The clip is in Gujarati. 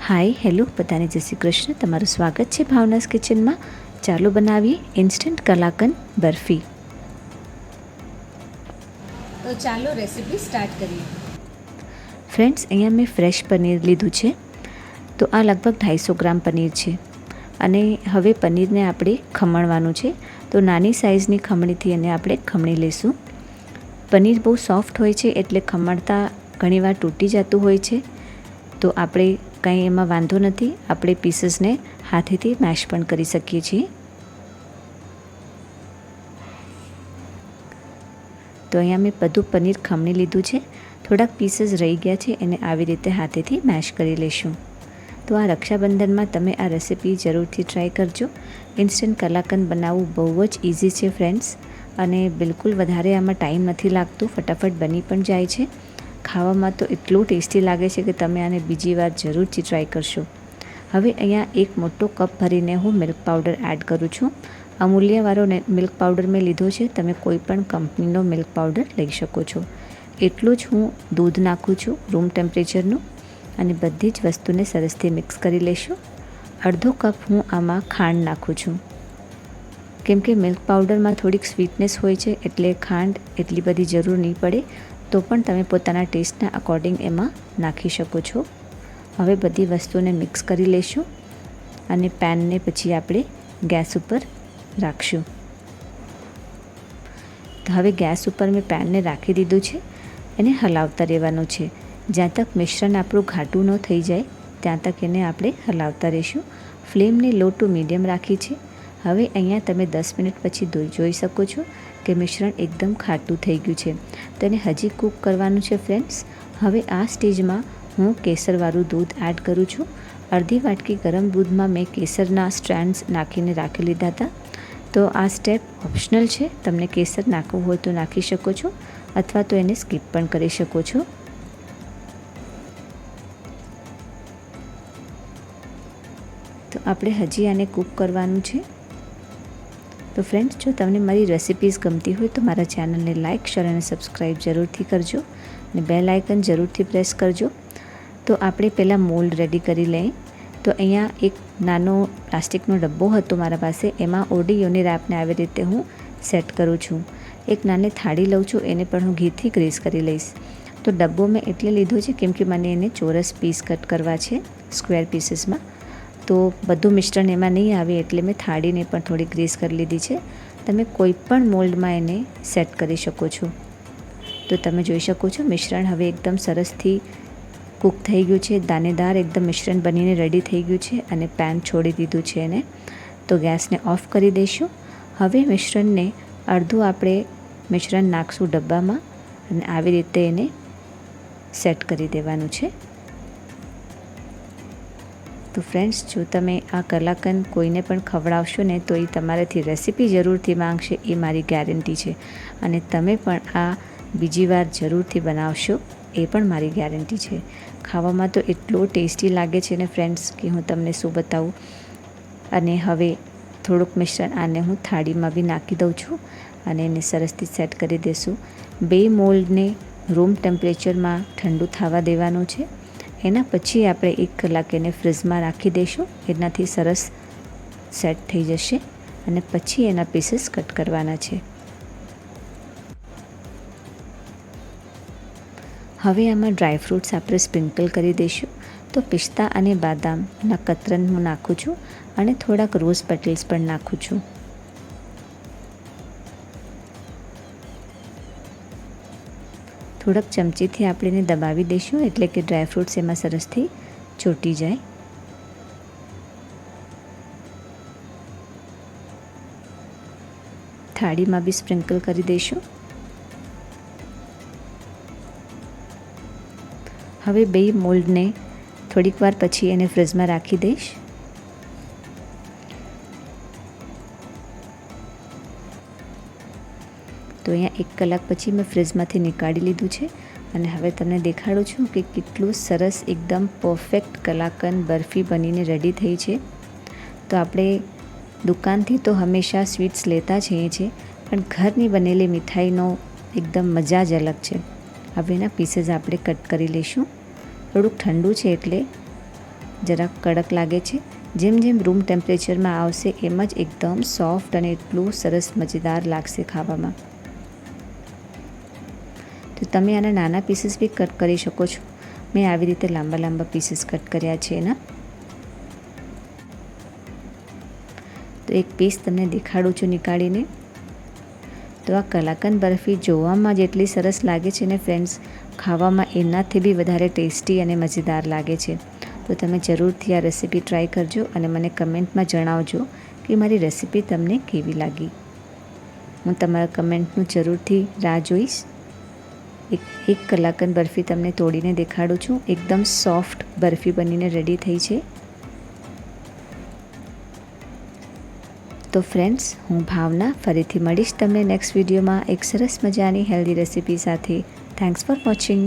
હાય હેલો બધાને જય શ્રી કૃષ્ણ. તમારું સ્વાગત છે ભાવનાસ કિચનમાં. ચાલો બનાવીએ ઇન્સ્ટન્ટ કલાકંદ બરફી. તો ચાલો રેસીપી સ્ટાર્ટ કરીએ. ફ્રેન્ડ્સ, અહીંયા મેં ફ્રેશ પનીર લીધું છે. તો આ લગભગ 250 ગ્રામ પનીર છે અને હવે પનીરને આપણે ખમણવાનું છે. તો નાની સાઇઝની ખમણીથી એને આપણે ખમણી લઈશું. પનીર બહુ સોફ્ટ હોય છે એટલે ખમણતા ઘણીવાર તૂટી જતું હોય છે. તો આપણે કંઈ એમાં વાંધો નથી, આપણે પીસીસને હાથેથી મેશ પણ કરી શકીએ છીએ. તો અહીંયા મેં બધું પનીર ખમણી લીધું છે. થોડાક પીસીસ રહી ગયા છે, એને આવી રીતે હાથેથી મેશ કરી લઈશું. તો આ રક્ષાબંધનમાં તમે આ રેસીપી જરૂરથી ટ્રાય કરજો. ઇન્સ્ટન્ટ કલાકંદ બનાવવું બહુ જ ઇઝી છે ફ્રેન્ડ્સ, અને બિલકુલ વધારે આમાં ટાઈમ નથી લાગતું, ફટાફટ બની પણ જાય છે. ખાવામાં તો એટલું ટેસ્ટી લાગે છે કે તમે આને બીજી વાર જરૂરથી ટ્રાય કરશો. હવે અહીંયા એક મોટો કપ ભરીને હું મિલ્ક પાવડર એડ કરું છું. અમૂલ્યવાળો મિલ્ક પાવડર મેં લીધો છે, તમે કોઈ પણ કંપનીનો મિલ્ક પાવડર લઈ શકો છો. એટલું જ હું દૂધ નાખું છું રૂમ ટેમ્પરેચરનું, અને બધી જ વસ્તુને સરસથી મિક્સ કરી લઈશું. અડધો કપ હું આમાં ખાંડ નાખું છું. કેમ કે મિલ્ક પાવડરમાં થોડીક સ્વીટનેસ હોય છે એટલે ખાંડ એટલી બધી જરૂર નહીં પડે, તો પણ તમે પોતાના ટેસ્ટના અકોર્ડિંગ એમાં નાખી શકો છો. હવે બધી વસ્તુને મિક્સ કરી લઈશું અને પેનને પછી આપણે ગેસ ઉપર રાખશું. તો હવે ગેસ ઉપર મેં પેનને રાખી દીધું છે. એને હલાવતા રહેવાનું છે. જ્યાં તક મિશ્રણ આપણું ઘાટું ન થઈ જાય ત્યાં તક એને આપણે હલાવતા રહીશું. ફ્લેમને લો ટુ મીડિયમ રાખી છે. હવે અહીંયા તમે 10 મિનિટ પછી જોઈ શકો છો કે મિશ્રણ એકદમ ખાટું થઈ ગયું છે. તો એને હજી કૂક કરવાનું છે ફ્રેન્ડ્સ. હવે આ સ્ટેજમાં હું કેસરવાળું દૂધ એડ કરું છું. અડધી વાટકી ગરમ દૂધમાં મેં કેસરના સ્ટ્રેન્ડ્સ નાખીને રાખી લીધા હતા. તો આ સ્ટેપ ઓપ્શનલ છે, તમને કેસર નાખવું હોય તો નાખી શકો છો, અથવા તો એને સ્કીપ પણ કરી શકો છો. તો આપણે હજી આને કૂક કરવાનું છે. તો ફ્રેન્ડ્સ, જો તમને મારી રેસિપીઝ ગમતી હોય તો મારા ચેનલને લાઇક, શેર અને સબસ્ક્રાઈબ જરૂરથી કરજો, અને બેલ આઇકન જરૂરથી પ્રેસ કરજો. તો આપણે પહેલાં મોલ્ડ રેડી કરી લઈએ. તો અહીંયા એક નાનો પ્લાસ્ટિકનો ડબ્બો હતો મારા પાસે, એમાં ઓડિયોની રેપને આવી રીતે હું સેટ કરું છું. એક નાની થાળી લઉં છું, એને પણ હું ઘીથી ગ્રીસ કરી લઈશ. તો ડબ્બો મેં એટલે લીધો છે કેમ કે મને એને ચોરસ પીસ કટ કરવા છે, સ્ક્વેર પીસીસમાં. તો બધું મિશ્રણ એમાં નહીં આવે એટલે મેં થાળીને પણ થોડી ગ્રીસ કરી લીધી છે. તમે કોઈ પણ મોલ્ડમાં એને સેટ કરી શકો છો. તો તમે જોઈ શકો છો મિશ્રણ હવે એકદમ સરસથી કૂક થઈ ગયું છે. દાણેદાર એકદમ મિશ્રણ બનીને રેડી થઈ ગયું છે અને પેન છોડી દીધું છે એને. તો ગેસને ઓફ કરી દઈશું. હવે મિશ્રણને અડધું આપણે મિશ્રણ નાખશું ડબ્બામાં અને આવી રીતે એને સેટ કરી દેવાનું છે. તો ફ્રેન્ડ્સ, જો તમે આ કલાકંદ કોઈને પણ ખવડાવશો ને તો એ તમારાથી રેસીપી જરૂરથી માંગશે, એ મારી ગેરંટી છે. અને તમે પણ આ બીજી વાર જરૂરથી બનાવશો, એ પણ મારી ગેરંટી છે. ખાવામાં તો એટલો ટેસ્ટી લાગે છે ને ફ્રેન્ડ્સ કે હું તમને શું બતાવું. અને હવે થોડુંક મિશ્રણ આને હું થાળીમાં બી નાખી દઉં છું અને એને સરસથી સેટ કરી દઈશું. 2 મોલ્ડને રૂમ ટેમ્પરેચરમાં ઠંડુ થવા દેવાનું છે. એના પછી આપણે 1 કલાક એને ફ્રીઝમાં રાખી દઈશું. એનાથી સરસ સેટ થઈ જશે અને પછી એના પીસીસ કટ કરવાના છે. હવે આમાં ડ્રાયફ્રૂટ્સ આપણે સ્પ્રિંકલ કરી દઈશું. તો પિસ્તા અને બાદામના કતરન હું નાખું છું અને થોડાક રોઝ પેટલ્સ પણ નાખું છું. થોડાક ચમચીથી આપણે એને દબાવી દઈશું એટલે કે ડ્રાયફ્રૂટ્સ એમાં સરસથી ચોંટી જાય. થાળીમાં બી સ્પ્રિંકલ કરી દઈશું. હવે 2 મોલ્ડને થોડીક વાર પછી એને ફ્રીઝમાં રાખી દઈશ. તો અહીંયા 1 કલાક પછી મેં ફ્રીઝમાંથી નીકાળી લીધું છે અને હવે તમને દેખાડું છું કે કેટલું સરસ એકદમ પરફેક્ટ કલાકંદ બરફી બનીને રેડી થઈ છે. તો આપણે દુકાનથી તો હંમેશા સ્વીટ્સ લેતા જઈએ છીએ, પણ ઘરની બનેલી મીઠાઈનો એકદમ મજા જ અલગ છે. હવે એના પીસીસ આપણે કટ કરી લઈશું. થોડુંક ઠંડુ છે એટલે જરાક કડક લાગે છે. જેમ જેમ રૂમ ટેમ્પરેચરમાં આવશે એમ જ એકદમ સોફ્ટ અને એટલું સરસ મજેદાર લાગશે ખાવામાં. તો તમે આના નાના પીસીસ બી કટ કરી શકો છો. મેં આવી રીતે લાંબા લાંબા પીસીસ કટ કર્યા છે એના. તો એક પીસ તમને દેખાડું છું નીકાળીને. તો આ કલાકંદ બરફી જોવામાં જેટલી સરસ લાગે છે ને ફ્રેન્ડ્સ, ખાવામાં એનાથી બી વધારે ટેસ્ટી અને મજેદાર લાગે છે. તો તમે જરૂરથી આ રેસીપી ટ્રાય કરજો અને મને કમેન્ટમાં જણાવજો કે મારી રેસીપી તમને કેવી લાગી. હું તમારા કમેન્ટનું જરૂરથી રાહ જોઈશ. એક કલાકંદ બરફી તમને તોડીને દેખાડું છું. એકદમ સોફ્ટ બરફી બનીને રેડી થઈ છે. તો ફ્રેન્ડ્સ, હું ભાવના ફરીથી મળીશ તમને નેક્સ્ટ વિડીયોમાં એક સરસ મજાની હેલ્ધી રેસીપી સાથે. Thanks for watching.